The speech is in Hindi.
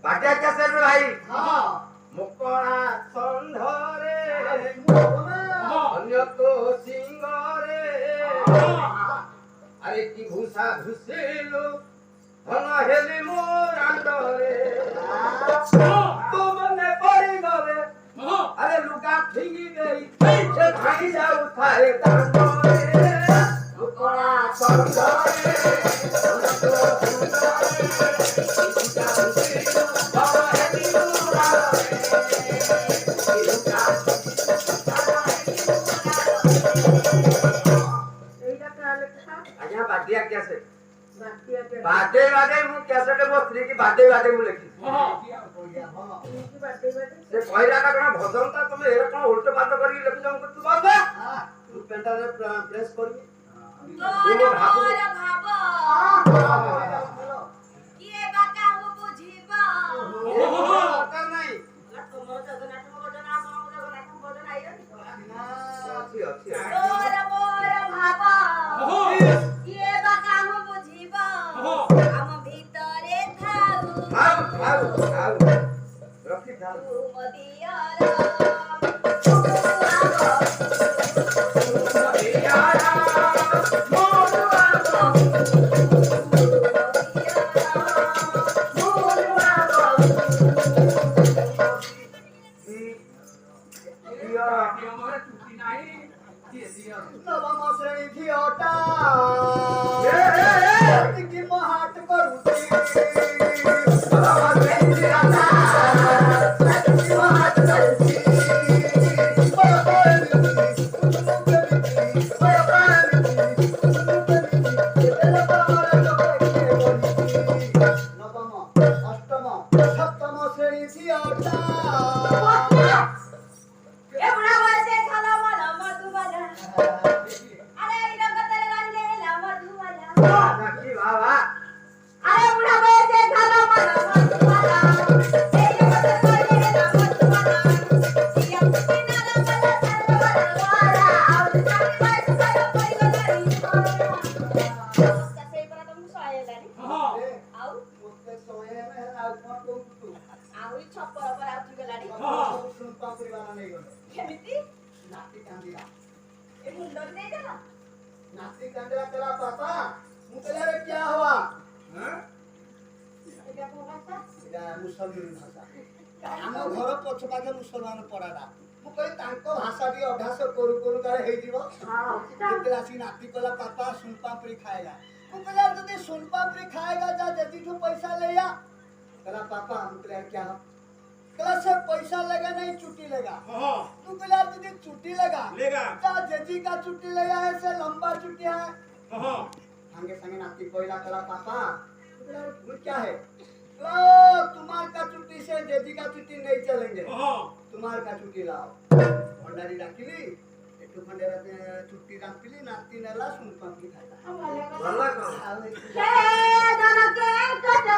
बाटे कैसे भाई मुकड़ा संधरे अन्य तो सिंगरे अरे की भूषा घुसेलो धन हेली मोर अंडरे तो मने पड़ी गवे अरे लुका ठिंगी गई से भाई जाऊ थारे दांडरे मुकड़ा संधरे अन्य तो कैसे बाटे बाटे मु कैसे मो स्त्री की बाटे बाटे मु लिखी से पहिला का कोना भजन ता तुम एरा कोन उल्टा बात करी लिख जाऊ तू बात तू पेंटा रे प्रेस करबी मोर भाबो ये बाका हो बुझीबा कर नहीं तुम्हारा जगन्नाथ भजन आ जगन्नाथ भजन आई अच्छी मोर भाबो ये बाका हो बुझीबा हम भीतरे थाउ रखी थाउ मदियारा नाती कांदरा तेरा पापा मुकला रे क्या हुआ मुसलमान भाषा हम घर पछ पाखे मुसलमान पड़ाला मु कहि तांको भाषा भी अभ्यास करू करू करे हेइ दिबो केतला सी नाती कला पापा सुनपापड़ी खाएगा मु कहला जदी सुनपापड़ी खाएगा जा जदी तू पैसा ले आ कहला पापा मुकला क्या हो कहला से पैसा लेगा नहीं छुट्टी लेगा तू कहला जदी छुट्टी लेगा जा जजी का छुट्टी ले आए से लंबा छुट्टी है संगे संगे नाती कोइला कहला पापा वो क्या है तुम्हार का छुट्टी से जेदी का छुट्टी नहीं चलेंगे तुम्हार का छुट्टी लाओ भंडारी डाकिली एक भंडारा छुट्टी डाकिली नाती नेला सुनपापड़ी खाइला भला का